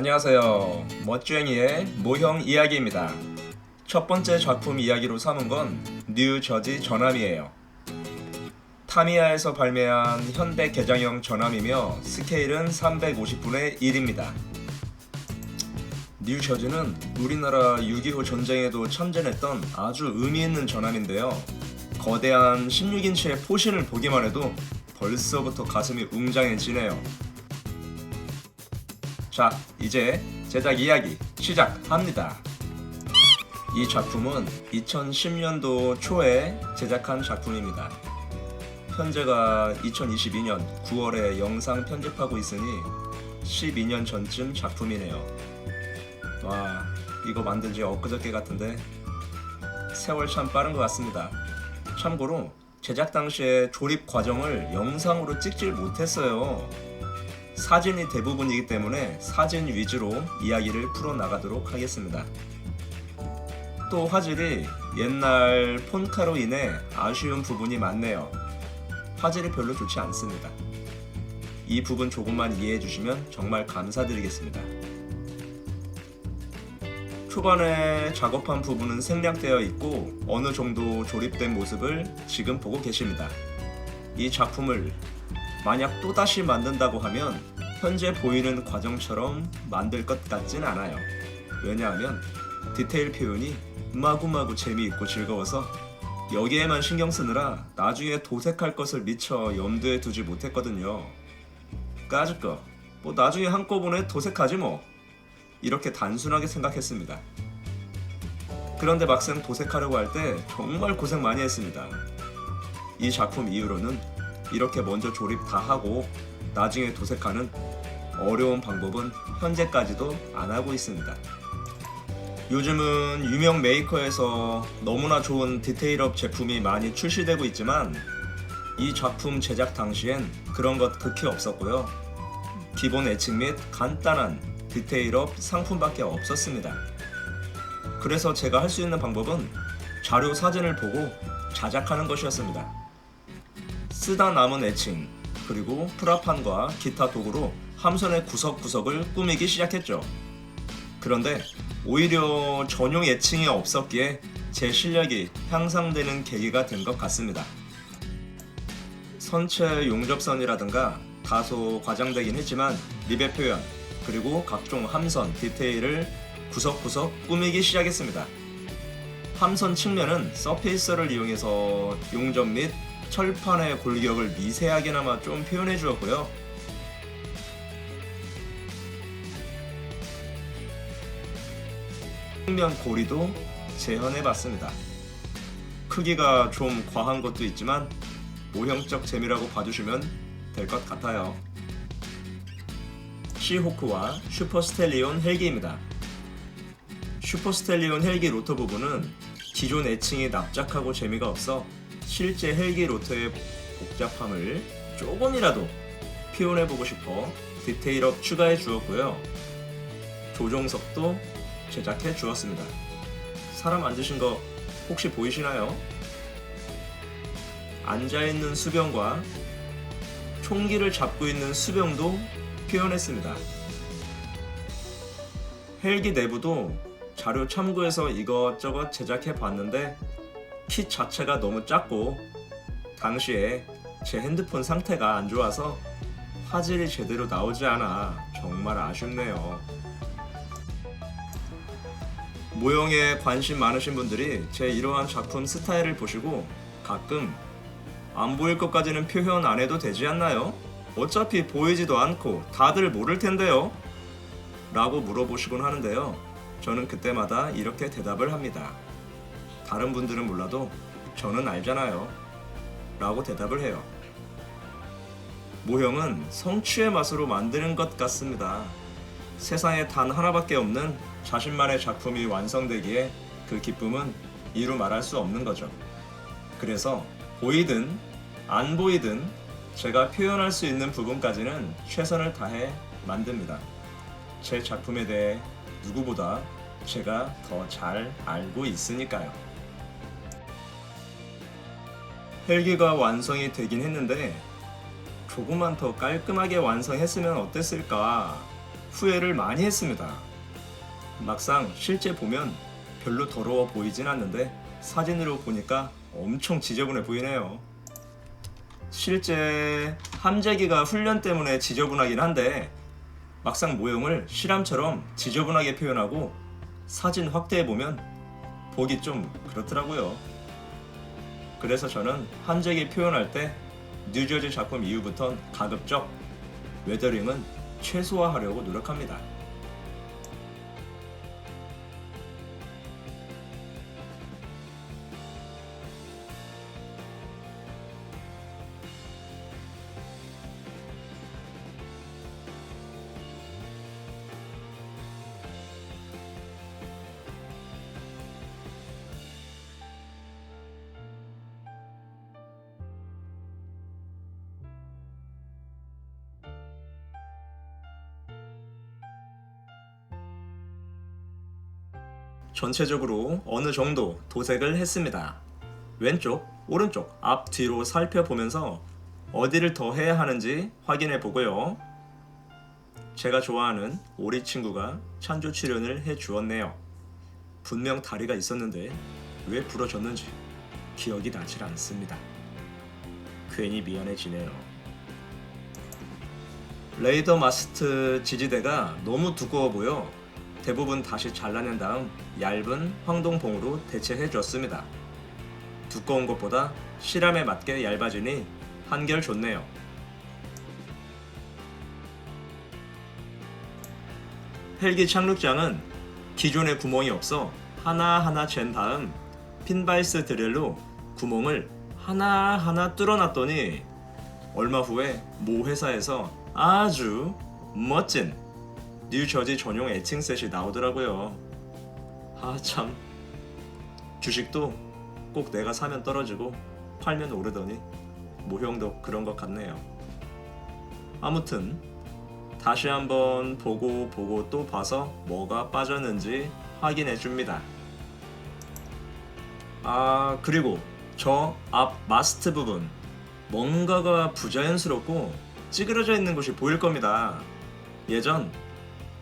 안녕하세요. 멋쟁이의 모형 이야기입니다. 첫 번째 작품 이야기로 삼은 건 뉴저지 전함이에요. 타미야에서 발매한 현대 개장형 전함이며 스케일은 350분의 1입니다. 뉴저지는 우리나라 6.25 전쟁에도 참전했던 아주 의미 있는 전함인데요. 거대한 16인치의 포신을 보기만 해도 벌써부터 가슴이 웅장해지네요. 자, 이제 제작 이야기 시작합니다. 이 작품은 2010년도 초에 제작한 작품입니다. 현재가 2022년 9월에 영상 편집하고 있으니 12년 전쯤 작품이네요. 와, 이거 만든 지 엊그저께 같은데 세월 참 빠른 것 같습니다. 참고로 제작 당시에 조립 과정을 영상으로 찍질 못했어요. 사진이 대부분이기 때문에 사진 위주로 이야기를 풀어나가도록 하겠습니다. 또 화질이 옛날 폰카로 인해 아쉬운 부분이 많네요. 화질이 별로 좋지 않습니다. 이 부분 조금만 이해해 주시면 정말 감사드리겠습니다. 초반에 작업한 부분은 생략되어 있고 어느 정도 조립된 모습을 지금 보고 계십니다. 이 작품을 만약 또다시 만든다고 하면 현재 보이는 과정처럼 만들 것 같진 않아요. 왜냐하면 디테일 표현이 마구마구 재미있고 즐거워서 여기에만 신경 쓰느라 나중에 도색할 것을 미처 염두에 두지 못했거든요. 까짓거 뭐 나중에 한꺼번에 도색하지 뭐, 이렇게 단순하게 생각했습니다. 그런데 막상 도색하려고 할 때 정말 고생 많이 했습니다. 이 작품 이후로는 이렇게 먼저 조립 다 하고 나중에 도색하는 어려운 방법은 현재까지도 안 하고 있습니다. 요즘은 유명 메이커에서 너무나 좋은 디테일업 제품이 많이 출시되고 있지만 이 작품 제작 당시엔 그런 것 극히 없었고요. 기본 애칭 및 간단한 디테일업 상품밖에 없었습니다. 그래서 제가 할 수 있는 방법은 자료 사진을 보고 자작하는 것이었습니다. 쓰다 남은 애칭, 그리고 프라판과 기타 도구로 함선의 구석구석을 꾸미기 시작했죠. 그런데 오히려 전용 애칭이 없었기에 제 실력이 향상되는 계기가 된 것 같습니다. 선체 용접선이라든가 다소 과장되긴 했지만 립의 표현, 그리고 각종 함선 디테일을 구석구석 꾸미기 시작했습니다. 함선 측면은 서페이서를 이용해서 용접 및 철판의 골격을 미세하게나마 좀 표현해 주었고요. 측면 고리도 재현해 봤습니다. 크기가 좀 과한 것도 있지만 모형적 재미라고 봐주시면 될 것 같아요. 시호크와 슈퍼스텔리온 헬기입니다. 슈퍼스텔리온 헬기 로터 부분은 기존 애칭이 납작하고 재미가 없어 실제 헬기 로터의 복잡함을 조금이라도 표현해보고 싶어 디테일업 추가해 주었고요. 조종석도 제작해 주었습니다. 사람 앉으신 거 혹시 보이시나요? 앉아있는 수병과 총기를 잡고 있는 수병도 표현했습니다. 헬기 내부도 자료 참고해서 이것저것 제작해 봤는데 킷 자체가 너무 작고 당시에 제 핸드폰 상태가 안 좋아서 화질이 제대로 나오지 않아 정말 아쉽네요. 모형에 관심 많으신 분들이 제 이러한 작품 스타일을 보시고 가끔 안 보일 것까지는 표현 안 해도 되지 않나요? 어차피 보이지도 않고 다들 모를 텐데요? 라고 물어보시곤 하는데요. 저는 그때마다 이렇게 대답을 합니다. 다른 분들은 몰라도 저는 알잖아요. 라고 대답을 해요. 모형은 성취의 맛으로 만드는 것 같습니다. 세상에 단 하나밖에 없는 자신만의 작품이 완성되기에 그 기쁨은 이루 말할 수 없는 거죠. 그래서 보이든 안 보이든 제가 표현할 수 있는 부분까지는 최선을 다해 만듭니다. 제 작품에 대해 누구보다 제가 더 잘 알고 있으니까요. 헬기가 완성이 되긴 했는데 조금만 더 깔끔하게 완성했으면 어땠을까 후회를 많이 했습니다. 막상 실제 보면 별로 더러워 보이진 않는데 사진으로 보니까 엄청 지저분해 보이네요. 실제 함재기가 훈련 때문에 지저분하긴 한데 막상 모형을 실함처럼 지저분하게 표현하고 사진 확대해보면 보기 좀 그렇더라고요. 그래서 저는 함재기 표현할 때 뉴저지 작품 이후부턴 가급적 웨더링은 최소화하려고 노력합니다. 전체적으로 어느 정도 도색을 했습니다. 왼쪽, 오른쪽, 앞, 뒤로 살펴보면서 어디를 더 해야 하는지 확인해 보고요. 제가 좋아하는 오리 친구가 찬조 출연을 해 주었네요. 분명 다리가 있었는데 왜 부러졌는지 기억이 나질 않습니다. 괜히 미안해지네요. 레이더 마스트 지지대가 너무 두꺼워 보여 대부분 다시 잘라낸 다음 얇은 황동봉으로 대체해 줬습니다. 두꺼운 것보다 실함에 맞게 얇아지니 한결 좋네요. 헬기 착륙장은 기존에 구멍이 없어 하나하나 잰 다음 핀바이스 드릴로 구멍을 하나하나 뚫어놨더니 얼마 후에 모 회사에서 아주 멋진 뉴저지 전용 애칭셋이 나오더라고요. 아 참, 주식도 꼭 내가 사면 떨어지고 팔면 오르더니 모형도 그런 것 같네요. 아무튼 다시 한번 보고 또 봐서 뭐가 빠졌는지 확인해 줍니다. 아 그리고 저 앞 마스트 부분 뭔가가 부자연스럽고 찌그러져 있는 곳이 보일 겁니다. 예전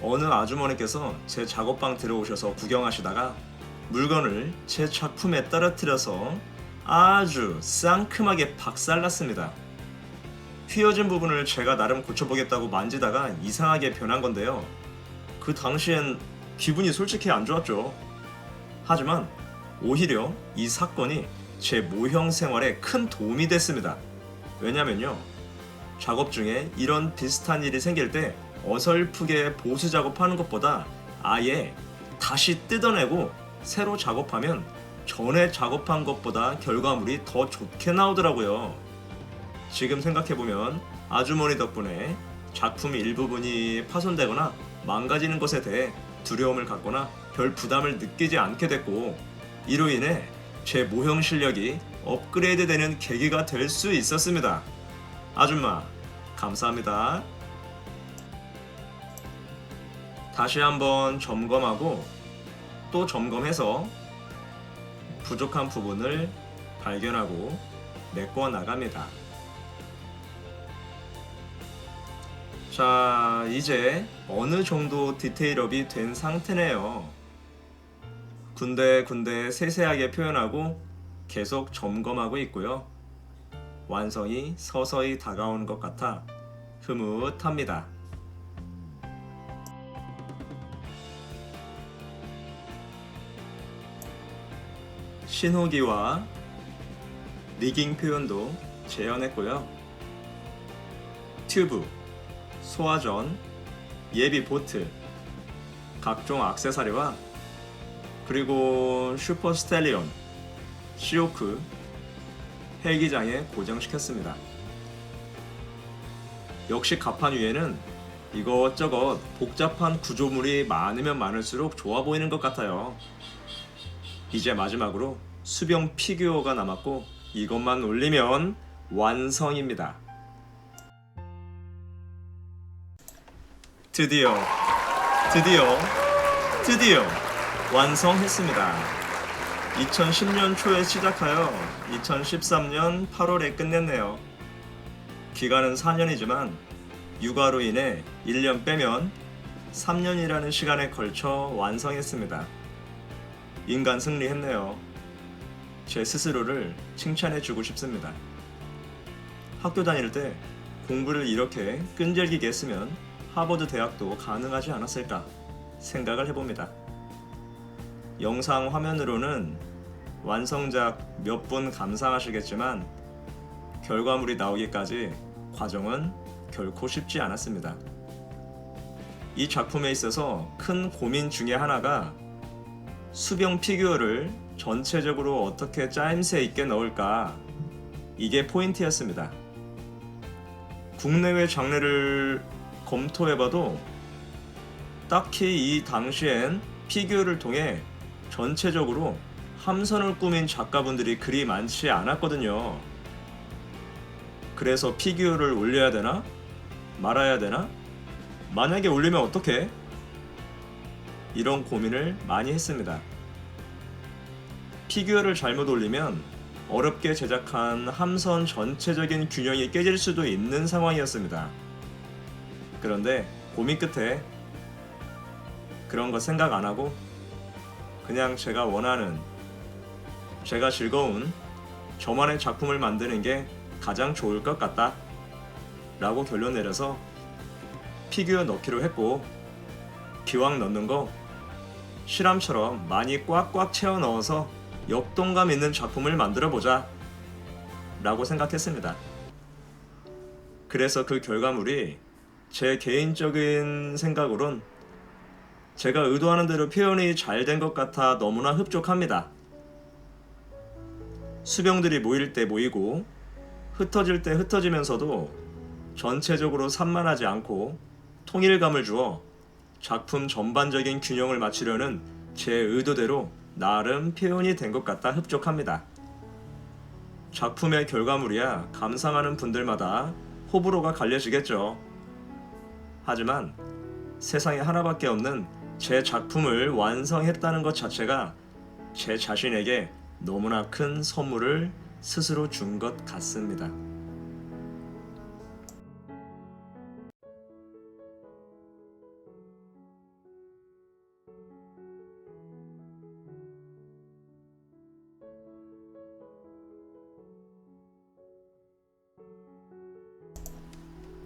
어느 아주머니께서 제 작업방 들어오셔서 구경하시다가 물건을 제 작품에 떨어뜨려서 아주 상큼하게 박살났습니다. 휘어진 부분을 제가 나름 고쳐보겠다고 만지다가 이상하게 변한 건데요. 그 당시엔 기분이 솔직히 안 좋았죠. 하지만 오히려 이 사건이 제 모형 생활에 큰 도움이 됐습니다. 왜냐면요, 작업 중에 이런 비슷한 일이 생길 때 어설프게 보수 작업하는 것보다 아예 다시 뜯어내고 새로 작업하면 전에 작업한 것보다 결과물이 더 좋게 나오더라고요. 지금 생각해보면 아주머니 덕분에 작품 일부분이 파손되거나 망가지는 것에 대해 두려움을 갖거나 별 부담을 느끼지 않게 됐고, 이로 인해 제 모형 실력이 업그레이드 되는 계기가 될 수 있었습니다. 아줌마 감사합니다. 다시 한번 점검하고 또 점검해서 부족한 부분을 발견하고 메꿔 나갑니다. 자, 이제 어느 정도 디테일업이 된 상태네요. 군데군데 세세하게 표현하고 계속 점검하고 있고요. 완성이 서서히 다가오는 것 같아 흐뭇합니다. 신호기와 리깅 표현도 재현했고요. 튜브, 소화전, 예비 보트, 각종 액세서리와 그리고 슈퍼 스텔리온, 시오크, 헬기장에 고정시켰습니다. 역시 갑판 위에는 이것저것 복잡한 구조물이 많으면 많을수록 좋아 보이는 것 같아요. 이제 마지막으로 수병 피규어가 남았고 이것만 올리면 완성입니다. 드디어 완성했습니다. 2010년 초에 시작하여 2013년 8월에 끝냈네요. 기간은 4년이지만 육아로 인해 1년 빼면 3년이라는 시간에 걸쳐 완성했습니다. 인간 승리했네요. 제 스스로를 칭찬해주고 싶습니다. 학교 다닐 때 공부를 이렇게 끈질기게 했으면 하버드 대학도 가능하지 않았을까 생각을 해봅니다. 영상 화면으로는 완성작 몇 분 감상하시겠지만 결과물이 나오기까지 과정은 결코 쉽지 않았습니다. 이 작품에 있어서 큰 고민 중에 하나가 수병 피규어를 전체적으로 어떻게 짜임새 있게 넣을까, 이게 포인트였습니다. 국내외 장르를 검토해봐도 딱히 이 당시엔 피규어를 통해 전체적으로 함선을 꾸민 작가분들이 그리 많지 않았거든요. 그래서 피규어를 올려야 되나? 말아야 되나? 만약에 올리면 어떡해? 이런 고민을 많이 했습니다. 피규어를 잘못 올리면 어렵게 제작한 함선 전체적인 균형이 깨질 수도 있는 상황이었습니다. 그런데 고민 끝에 그런 거 생각 안 하고 그냥 제가 원하는, 제가 즐거운 저만의 작품을 만드는 게 가장 좋을 것 같다 라고 결론 내려서 피규어 넣기로 했고, 기왕 넣는 거 실함처럼 많이 꽉꽉 채워 넣어서 역동감 있는 작품을 만들어 보자 라고 생각했습니다. 그래서 그 결과물이 제 개인적인 생각으론 제가 의도하는 대로 표현이 잘 된 것 같아 너무나 흡족합니다. 수병들이 모일 때 모이고 흩어질 때 흩어지면서도 전체적으로 산만하지 않고 통일감을 주어 작품 전반적인 균형을 맞추려는 제 의도대로 나름 표현이 된 것 같다 흡족합니다. 작품의 결과물이야 감상하는 분들마다 호불호가 갈려지겠죠. 하지만 세상에 하나밖에 없는 제 작품을 완성했다는 것 자체가 제 자신에게 너무나 큰 선물을 스스로 준 것 같습니다.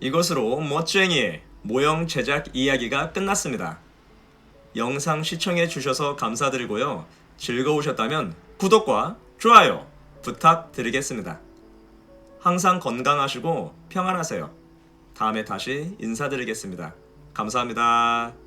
이것으로 멋쟁이의 모형 제작 이야기가 끝났습니다. 영상 시청해 주셔서 감사드리고요. 즐거우셨다면 구독과 좋아요 부탁드리겠습니다. 항상 건강하시고 평안하세요. 다음에 다시 인사드리겠습니다. 감사합니다.